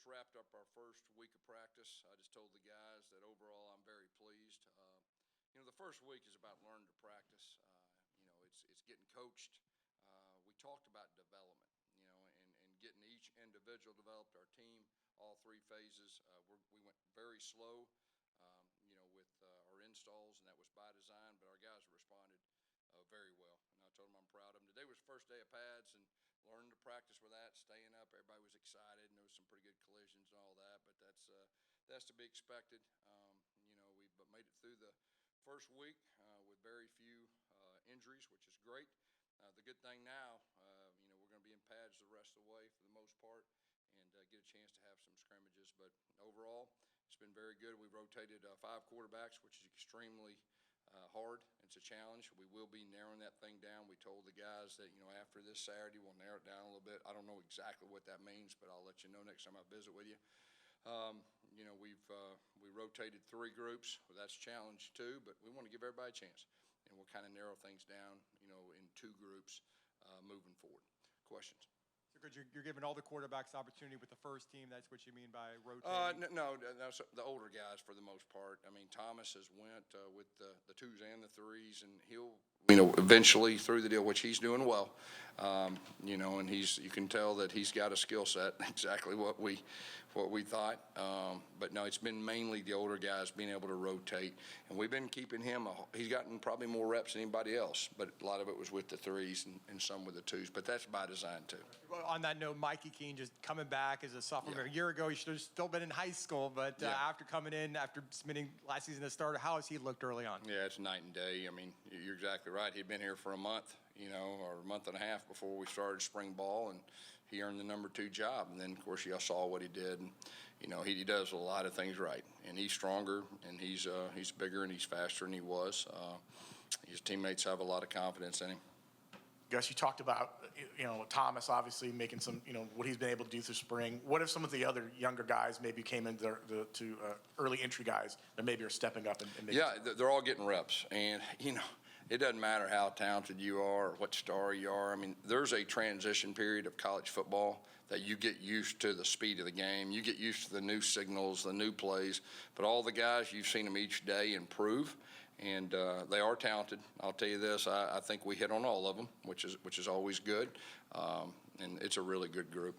just wrapped up our first week of practice. I just told the guys that overall I'm very pleased. The first week is about learning to practice. It's getting coached. We talked about development, and getting each individual developed. Our team, all three phases. We went very slow, with our installs, and that was by design. But our guys responded very well, and I told them I'm proud of them. Today was the first day of pads, and learning to practice with that, staying up. Everybody was excited, and there was some pretty good collisions and all that. But that's to be expected. We made it through the first week with very few injuries, which is great. The good thing now, we're going to be in pads the rest of the way for the most part, and get a chance to have some scrimmages. But overall, it's been very good. We rotated 5 quarterbacks, which is extremely hard. It's a challenge. We will be narrowing that thing down. We told the guys that, after this Saturday, we'll narrow it down a little bit. I don't know exactly what that means, but I'll let you know next time I visit with you. We rotated 3 groups. Well, that's a challenge too, but we want to give everybody a chance, and we'll kind of narrow things down, in 2 groups moving forward. Questions? So, Coach, you're giving all the quarterbacks opportunity with the first team. That's what you mean by rotating? No, the older guys for the most part. I mean, Thomas has went with the 2s and the 3s, and he'll, eventually through the deal, which he's doing well. And you can tell that he's got a skill set, exactly what we thought. But no, it's been mainly the older guys being able to rotate, and we've been keeping him. He's gotten probably more reps than anybody else, but a lot of it was with the 3s and some with the 2s. But that's by design too. Well, on that note, Mikey Keene just coming back as a sophomore. Yeah. A year ago, he should have still been in high school, but Yeah. after coming in, after submitting last season as starter, how has he looked early on? Yeah, it's night and day. I mean, you're exactly right. He'd been here for a month, or a month and a half before we started spring ball, and he earned the number 2 job. And then, of course, y'all saw what he did. And, he does a lot of things right. And he's stronger, and he's bigger, and he's faster than he was. His teammates have a lot of confidence in him. Gus, you talked about, Thomas obviously making some, what he's been able to do through spring. What if some of the other younger guys maybe came into to early entry guys that maybe are stepping up and maybe? Yeah, they're all getting reps. And, it doesn't matter how talented you are or what star you are. I mean, there's a transition period of college football that you get used to the speed of the game. You get used to the new signals, the new plays. But all the guys, you've seen them each day improve, and they are talented. I'll tell you this, I think we hit on all of them, which is always good, and it's a really good group.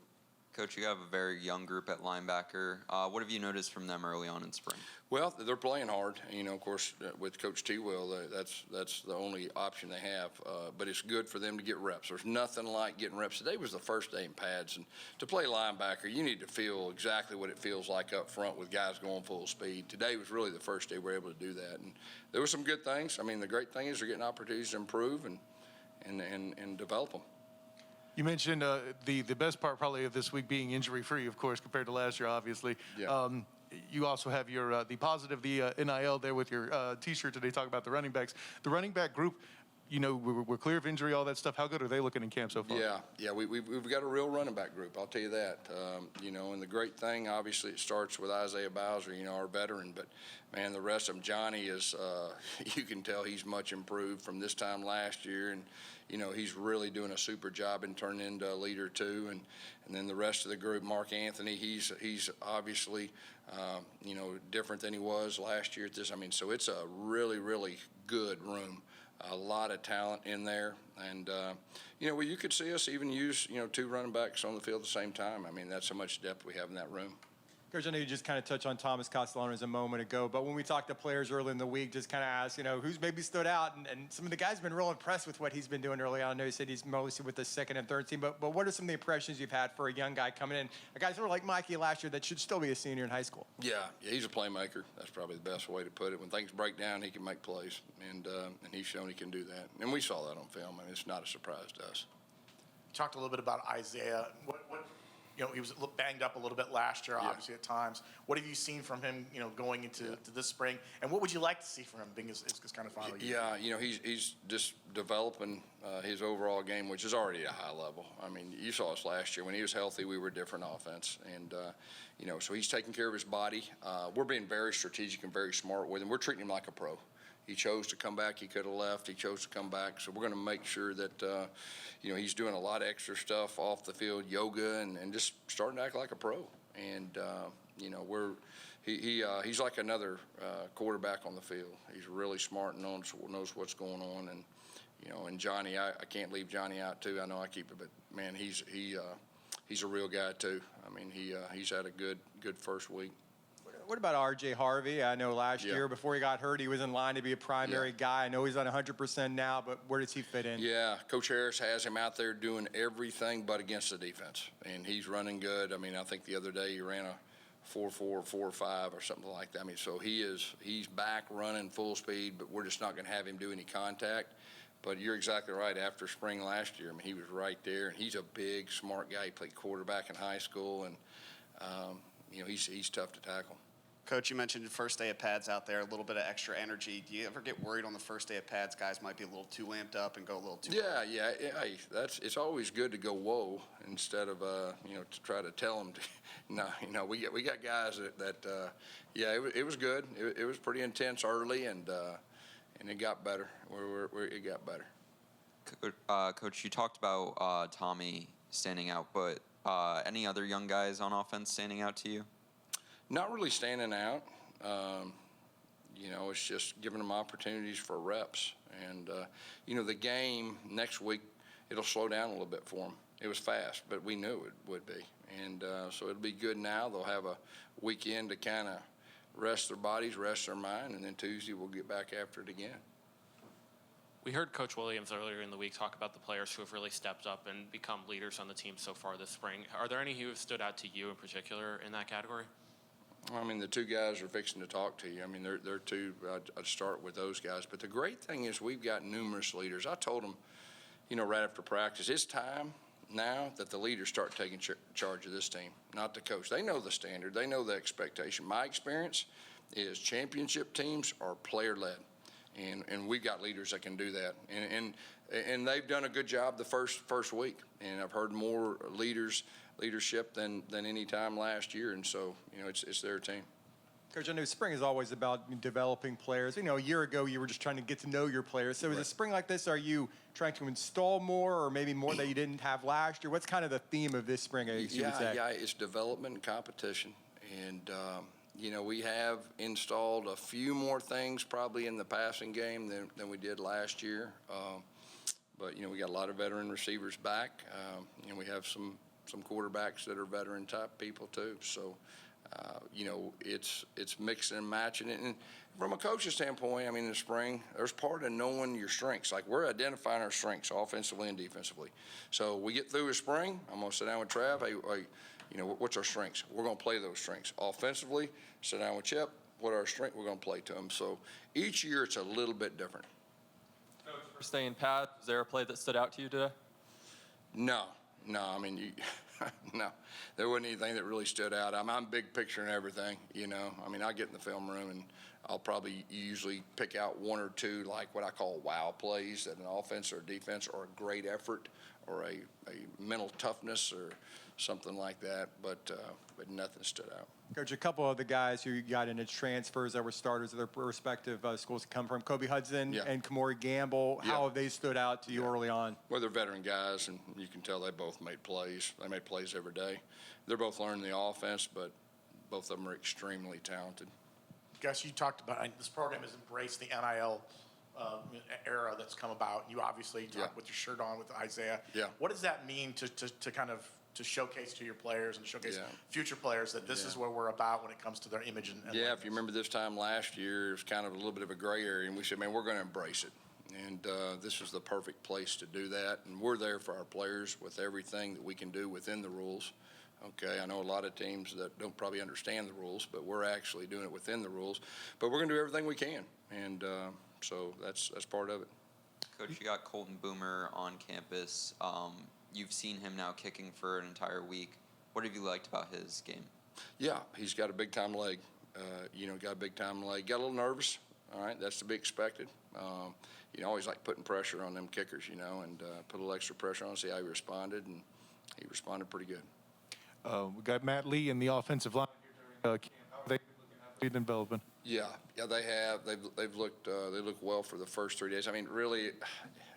Coach, you have a very young group at linebacker. What have you noticed from them early on in spring? Well, they're playing hard. Of course, with Coach T-Will, that's the only option they have. But it's good for them to get reps. There's nothing like getting reps. Today was the first day in pads, and to play linebacker, you need to feel exactly what it feels like up front with guys going full speed. Today was really the first day we were able to do that, and there were some good things. I mean, the great thing is they're getting opportunities to improve and develop them. You mentioned the best part probably of this week being injury-free, of course, compared to last year, obviously. Yeah. You also have your the positive, the NIL there with your T-shirt today, talking about the running backs. The running back group, we're clear of injury, all that stuff. How good are they looking in camp so far? Yeah, we've got a real running back group, I'll tell you that. And the great thing, obviously, it starts with Isaiah Bowser, our veteran. But, man, the rest of them, Johnny is, you can tell he's much improved from this time last year. And, he's really doing a super job and turning into a leader too. And then the rest of the group, Mark Anthony, he's obviously, different than he was last year at this. I mean, so it's a really, really good room. A lot of talent in there. And, you could see us even use, 2 running backs on the field at the same time. I mean, that's how much depth we have in that room. Coach, I know you just kind of touched on Thomas Castellanos a moment ago, but when we talked to players early in the week, just kind of asked, who's maybe stood out, and some of the guys have been real impressed with what he's been doing early on. I know you said he's mostly with the second and third team, but what are some of the impressions you've had for a young guy coming in, a guy sort of like Mikey last year that should still be a senior in high school? Yeah, he's a playmaker. That's probably the best way to put it. When things break down, he can make plays, and he's shown he can do that. And we saw that on film, and it's not a surprise to us. You talked a little bit about Isaiah. He was banged up a little bit last year, obviously, at times. What have you seen from him, going into to this spring? And what would you like to see from him, being his kind of final year? Yeah, he's just developing his overall game, which is already at a high level. I mean, you saw us last year. When he was healthy, we were a different offense. And, so he's taking care of his body. We're being very strategic and very smart with him. We're treating him like a pro. He chose to come back. He could have left. He chose to come back. So we're going to make sure that, he's doing a lot of extra stuff off the field, yoga, and just starting to act like a pro. And you know, he's like another quarterback on the field. He's really smart and knows what's going on. And you know, and Johnny, I can't leave Johnny out too. I know I keep it, but man, he's a real guy too. I mean, he's had a good first week. What about R.J. Harvey? I know last Yeah. year, before he got hurt, he was in line to be a primary guy. I know he's on 100% now, but where does he fit in? Yeah, Coach Harris has him out there doing everything but against the defense, and he's running good. I mean, I think the other day he ran a 4.4, 4.5 or something like that. I mean, so he's back running full speed, but we're just not going to have him do any contact. But you're exactly right. After spring last year, I mean, he was right there, and he's a big, smart guy. He played quarterback in high school, and you know, he's tough to tackle. Coach, you mentioned the first day of pads out there, a little bit of extra energy. Do you ever get worried on the first day of pads, guys might be a little too amped up and go a little too hard? Yeah. Hey, it's always good to go whoa instead of you know, to try to tell them. No, you know, we got guys that yeah, it was good. It was pretty intense early, and it got better. It got better. Coach, you talked about Tommy standing out, but any other young guys on offense standing out to you? Not really standing out. You know, it's just giving them opportunities for reps. And, you know, the game next week, it'll slow down a little bit for them. It was fast, but we knew it would be. And so it'll be good now. They'll have a weekend to kind of rest their bodies, rest their mind, and then Tuesday we'll get back after it again. We heard Coach Williams earlier in the week talk about the players who have really stepped up and become leaders on the team so far this spring. Are there any who have stood out to you in particular in that category? I mean, the two guys are fixing to talk to you. I mean, they're two. I'd start with those guys. But the great thing is we've got numerous leaders. I told them, you know, right after practice, it's time now that the leaders start taking charge of this team, not the coach. They know the standard. They know the expectation. My experience is championship teams are player-led, and we've got leaders that can do that. And they've done a good job the first week. And I've heard more leadership than any time last year, and so you know it's their team. Coach, I know spring is always about developing players. You know, a year ago you were just trying to get to know your players. So is a spring like this, are you trying to install more, or maybe more that you didn't have last year? What's kind of the theme of this spring? Yeah, it's development and competition, and you know, we have installed a few more things probably in the passing game than we did last year. But you know, we got a lot of veteran receivers back. You know, we have some quarterbacks that are veteran type people too. So, you know, it's mixing and matching it. And from a coach's standpoint, I mean, in the spring, there's part of knowing your strengths. Like we're identifying our strengths offensively and defensively. So we get through the spring, I'm going to sit down with Trav. Hey, you know, what's our strengths? We're going to play those strengths. Offensively, sit down with Chip. What are our strengths? We're going to play to them. So each year it's a little bit different. Coach, first day in pads, was there a play that stood out to you today? No, I mean, no, there wasn't anything that really stood out. I'm big picture and everything, you know. I mean, I get in the film room and I'll probably usually pick out one or two, like what I call wow plays that an offense or defense or a great effort or a mental toughness or something like that, but nothing stood out. Coach, a couple of the guys who got into transfers that were starters of their respective schools come from Kobe Hudson and Kamori Gamble. How have they stood out to you early on? Well, they're veteran guys, and you can tell they both made plays. They made plays every day. They're both learning the offense, but both of them are extremely talented. Gus, you talked about this program has embraced the NIL era that's come about. You obviously talked with your shirt on with Isaiah. Yeah. What does that mean to kind of to showcase to your players and showcase future players that this is where we're about when it comes to their image and if you remember this time last year, it was kind of a little bit of a gray area, and we said, man, we're going to embrace it. And this is the perfect place to do that. And we're there for our players with everything that we can do within the rules. Okay, I know a lot of teams that don't probably understand the rules, but we're actually doing it within the rules. But we're going to do everything we can, and so that's part of it. Coach, you got Colton Boomer on campus. You've seen him now kicking for an entire week. What have you liked about his game? Yeah, he's got a big-time leg. You know, got a big-time leg. Got a little nervous. All right, that's to be expected. You know, always like putting pressure on them kickers, you know, and put a little extra pressure on, see how he responded, and he responded pretty good. We got Matt Lee in the offensive line here during camp. How are they looking at development? Yeah, they have. They've looked. They look well for the first 3 days. I mean, really,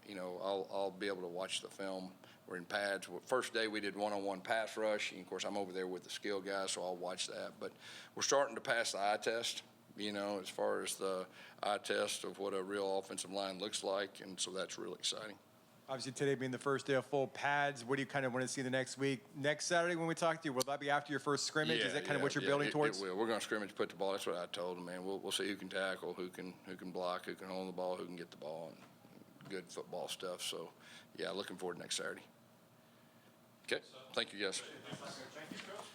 you know, I'll be able to watch the film we're in pads. First day we did one-on-one pass rush. And of course, I'm over there with the skill guys, so I'll watch that. But we're starting to pass the eye test, as far as the eye test of what a real offensive line looks like, and so that's really exciting. Obviously, today being the first day of full pads, what do you kind of want to see the next week? Next Saturday when we talk to you, will that be after your first scrimmage? Is that kind of what you're building towards? It will. We're going to scrimmage, put the ball. That's what I told them, man. We'll see who can tackle, who can block, who can hold the ball, who can get the ball, and good football stuff. So, yeah, looking forward to next Saturday. Okay. Thank you, guys. Thank you, Coach.